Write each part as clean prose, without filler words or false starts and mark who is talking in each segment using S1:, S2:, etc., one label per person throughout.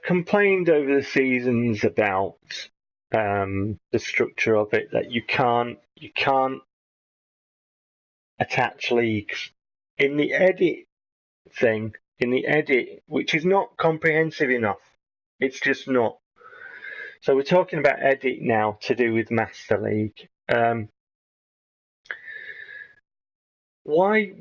S1: complained over the seasons about the structure of it, that you can't attach leagues in the edit thing, which is not comprehensive enough. It's just not. So we're talking about edit now to do with Master League. Why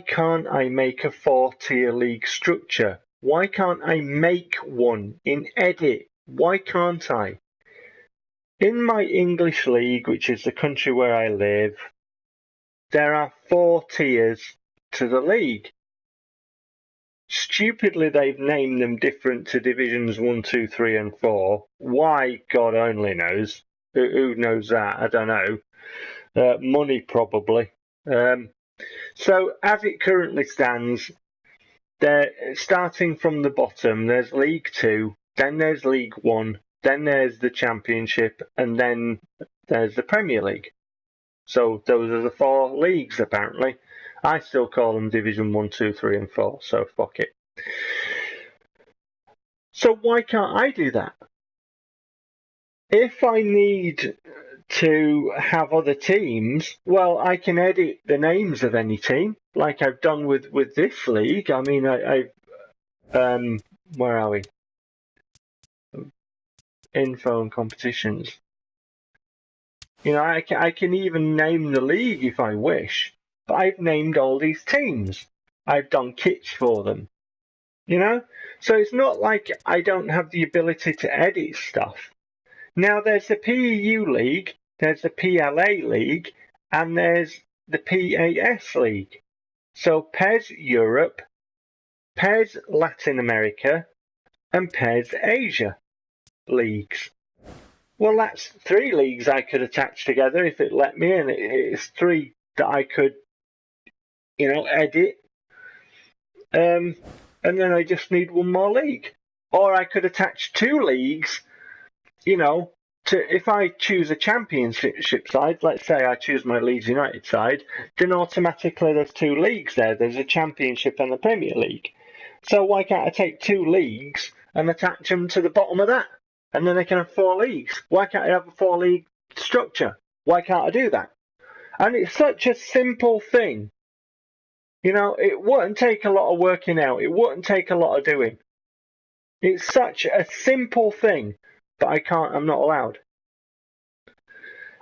S1: can't I make a 4-tier league structure? Why can't I make one in edit? Why can't I? In my English league, which is the country where I live, there are 4 tiers to the league. Stupidly, they've named them different to divisions 1, 2, 3, and 4. Why, God only knows. Who knows that? I don't know. Money, probably. So, as it currently stands, starting from the bottom, there's League 2, then there's League 1, then there's the Championship, and then there's the Premier League. So, those are the 4 leagues, apparently. I still call them Division 1, 2, 3, and 4, so fuck it. So why can't I do that? If I need to have other teams, well, I can edit the names of any team, like I've done with this league. I mean, where are we? Info and competitions. You know, I can even name the league if I wish. But I've named all these teams. I've done kits for them. You know? So it's not like I don't have the ability to edit stuff. Now there's the PEU League, there's the PLA League, and there's the PAS League. So PES Europe, PES Latin America, and PES Asia leagues. Well, that's 3 leagues I could attach together if it let me, and it's 3 that I could, you know, edit. And then I just need 1 more league. Or I could attach 2 leagues, you know, if I choose a championship side, let's say I choose my Leeds United side, then automatically there's 2 leagues there. There's a championship and the Premier League. So why can't I take 2 leagues and attach them to the bottom of that? And then I can have 4 leagues. Why can't I have a 4-league structure? Why can't I do that? And it's such a simple thing. You know, it wouldn't take a lot of working out. It wouldn't take a lot of doing. It's such a simple thing, but I'm not allowed.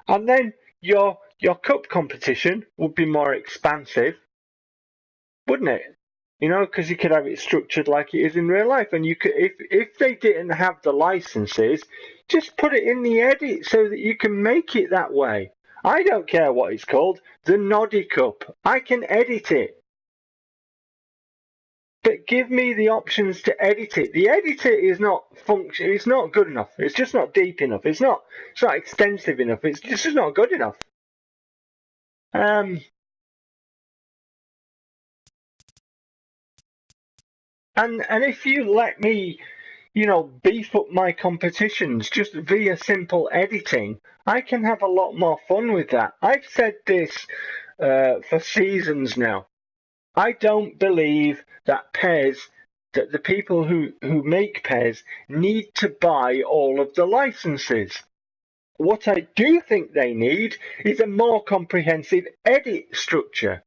S1: And then your cup competition would be more expansive, wouldn't it? You know, because you could have it structured like it is in real life. And you could, if they didn't have the licenses, just put it in the edit so that you can make it that way. I don't care what it's called, the Noddy Cup. I can edit it. But give me the options to edit it. The editor is not it's not good enough. It's just not deep enough. It's not extensive enough. It's just not good enough. And if you let me, you know, beef up my competitions just via simple editing, I can have a lot more fun with that. I've said this for seasons now. I don't believe that that the people who make PES need to buy all of the licenses. What I do think they need is a more comprehensive edit structure.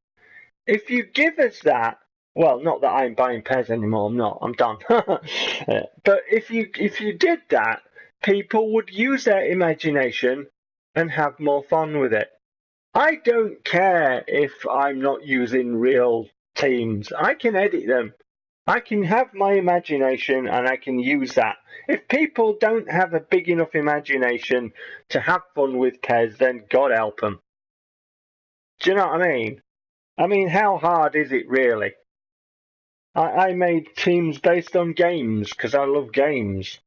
S1: If you give us that, well, not that I'm buying PES anymore, I'm done. But if you did that, people would use their imagination and have more fun with it. I don't care if I'm not using real teams. I can edit them. I can have my imagination and I can use that. If people don't have a big enough imagination to have fun with PES, then God help them. Do you know what I mean? I mean, how hard is it really? I made teams based on games because I love games.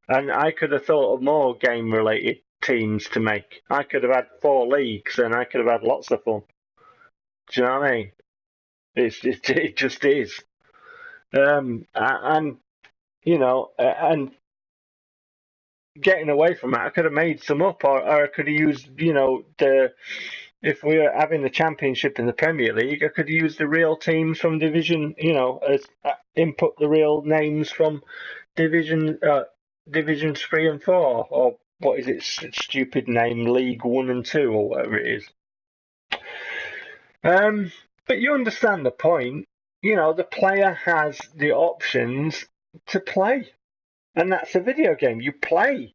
S1: And I could have thought of more game-related teams to make. I could have had 4 leagues and I could have had lots of fun. Do you know what I mean? It just is. And, you know, and getting away from that, I could have made some up or I could have used, you know, if we were having the Championship and the Premier League, I could use the real teams from Division, as input the real names from Divisions 3 and 4, or what is it, stupid name, League 1 and 2, or whatever it is. But you understand the point. The player has the options to play, and that's a video game. You play.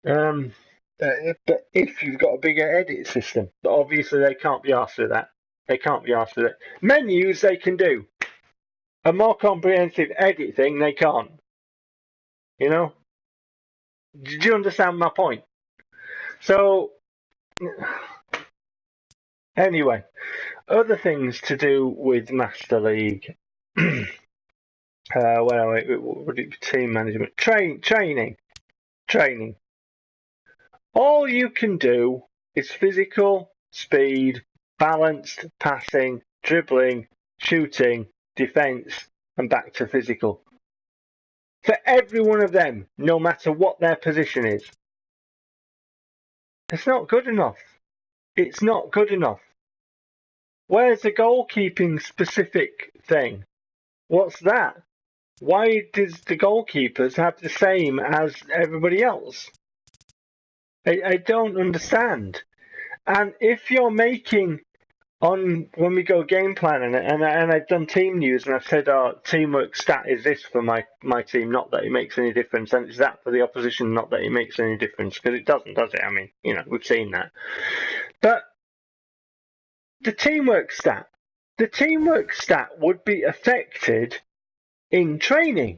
S1: But if you've got a bigger edit system, but obviously they can't be asked with that. They can't be asked with it. Menus they can do. A more comprehensive edit thing they can't. Did you understand my point? So, anyway, other things to do with Master League. Team management, training. All you can do is physical, speed, balanced, passing, dribbling, shooting, defence, and back to physical. For every one of them, no matter what their position is. It's not good enough. It's not good enough. Where's the goalkeeping specific thing? What's that? Why does the goalkeepers have the same as everybody else? I don't understand. And if you're making when we go game planning, and I've done team news and I've said our teamwork stat is this for my team, not that it makes any difference, and it's that for the opposition, not that it makes any difference, because it doesn't, does it? I mean, we've seen that. But the teamwork stat would be affected in training.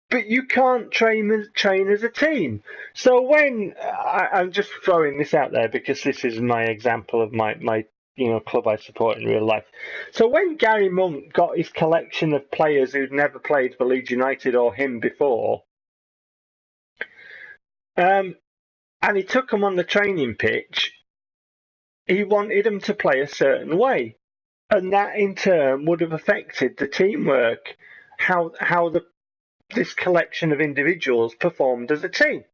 S1: But you can't train as a team. So when I'm just throwing this out there because this is my example of my club I support in real life. So when Gary Monk got his collection of players who'd never played for Leeds United or him before, and he took them on the training pitch, he wanted them to play a certain way, and that in turn would have affected the teamwork, how this collection of individuals performed as a team.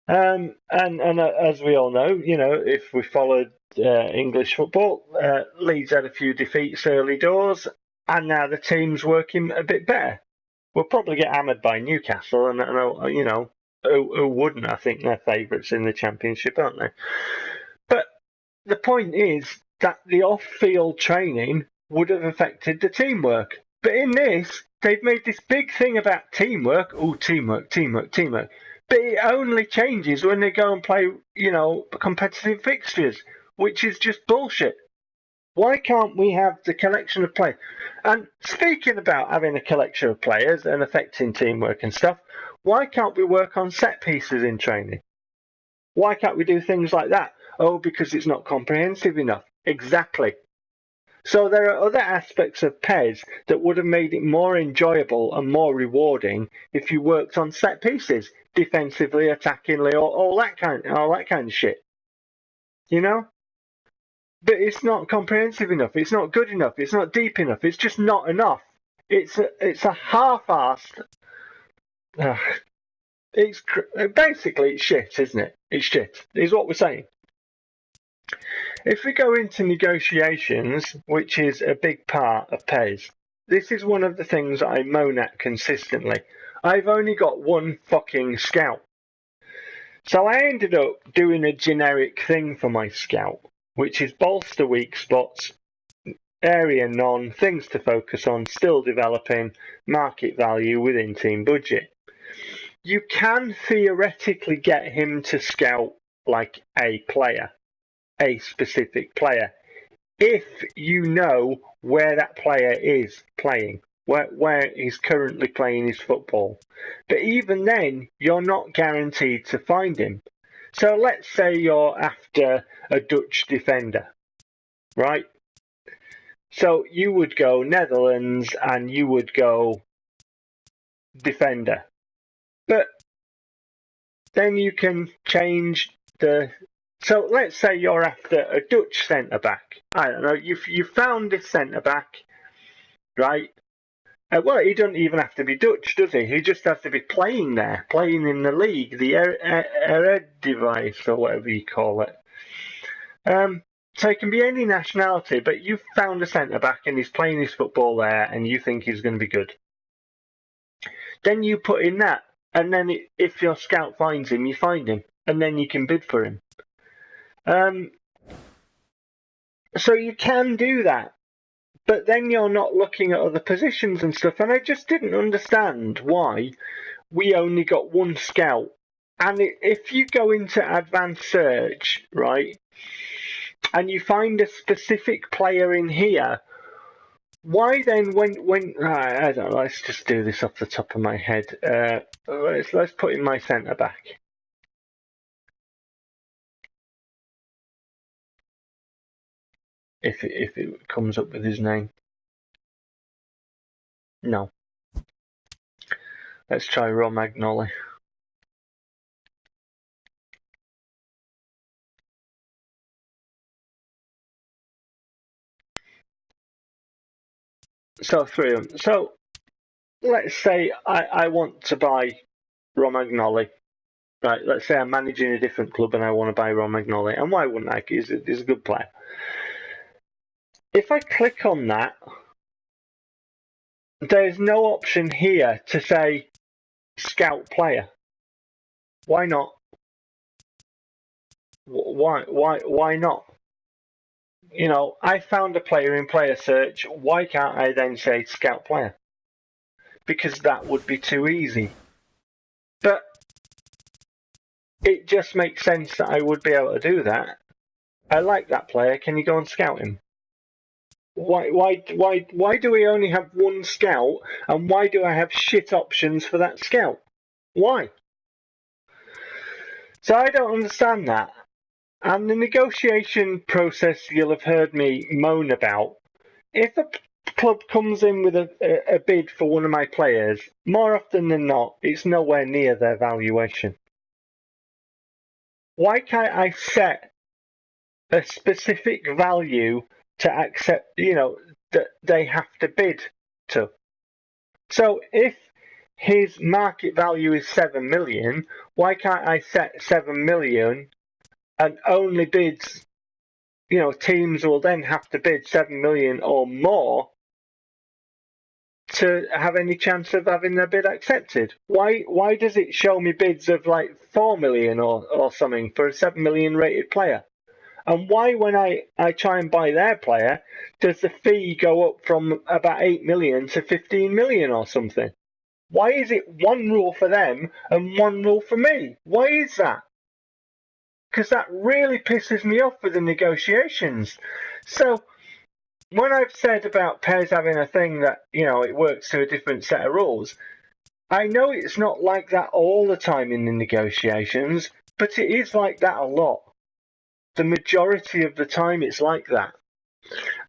S1: And as we all know, if we followed English football, Leeds had a few defeats early doors, and now the team's working a bit better. We'll probably get hammered by Newcastle, and who wouldn't? I think they're favourites in the Championship, aren't they? But the point is that the off-field training would have affected the teamwork. But in this, they've made this big thing about teamwork. Oh, teamwork. But it only changes when they go and play, competitive fixtures, which is just bullshit. Why can't we have the collection of players? And speaking about having a collection of players and affecting teamwork and stuff, why can't we work on set pieces in training? Why can't we do things like that? Oh, because it's not comprehensive enough. Exactly. So there are other aspects of PES that would have made it more enjoyable and more rewarding if you worked on set pieces, defensively, attackingly, or all that kind of shit. But it's not comprehensive enough. It's not good enough. It's not deep enough. It's just not enough. It's a half-assed. It's shit, isn't it? It's shit. Is what we're saying. If we go into negotiations, which is a big part of PES, this is one of the things I moan at consistently. I've only got one fucking scout. So I ended up doing a generic thing for my scout, which is bolster weak spots, area none, things to focus on, still developing, market value within team budget. You can theoretically get him to scout like a player. A specific player, if you know where that player is playing, where he's currently playing his football. But even then, you're not guaranteed to find him. So let's say you're after a Dutch defender, right? So you would go Netherlands and you would go defender. But then you can change the... So let's say you're after a Dutch centre-back. I don't know, you found this centre-back, right? Well, he doesn't even have to be Dutch, does he? He just has to be playing in the league, the Eredivisie, or whatever you call it. So he can be any nationality, but you've found a centre-back and he's playing his football there and you think he's going to be good. Then you put in that, and then if your scout finds him, you find him, and then you can bid for him. So you can do that, but then you're not looking at other positions and stuff, and I just didn't understand why we only got one scout. And if you go into advanced search, right, and you find a specific player in here, why then when I don't know, let's just do this off the top of my head. Let's put in my centre back. If it comes up with his name. No. Let's try Romagnoli. So 3 of them. So let's say I want to buy Romagnoli. Right, let's say I'm managing a different club and I want to buy Romagnoli. And why wouldn't I? He's a good player. If I click on that, there's no option here to say scout player. Why not? Why not? You know, I found a player in player search. Why can't I then say scout player? Because that would be too easy. But it just makes sense that I would be able to do that. I like that player. Can you go and scout him? Why do we only have one scout, and why do I have shit options for that scout? Why? So I don't understand that. And the negotiation process you'll have heard me moan about. If a club comes in with a bid for one of my players, more often than not, it's nowhere near their valuation. Why can't I set a specific value to accept, you know, that they have to bid to? So if his market value is 7 million, why can't I set 7 million and only bids, you know, teams will then have to bid 7 million or more to have any chance of having their bid accepted? Why does it show me bids of like 4 million or something for a 7 million rated player? And why, when I try and buy their player, does the fee go up from about 8 million to 15 million or something? Why is it one rule for them and one rule for me? Why is that? Because that really pisses me off with the negotiations. So when I've said about PES having a thing that, you know, it works to a different set of rules, I know it's not like that all the time in the negotiations, but it is like that a lot. The majority of the time it's like that.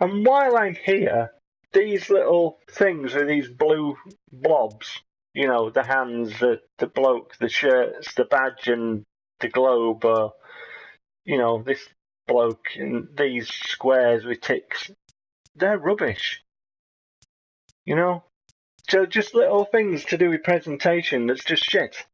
S1: And while I'm here, these little things with these blue blobs, you know, the hands, the bloke, the shirts, the badge and the globe, you know, this bloke and these squares with ticks, they're rubbish. You know? So just little things to do with presentation that's just shit.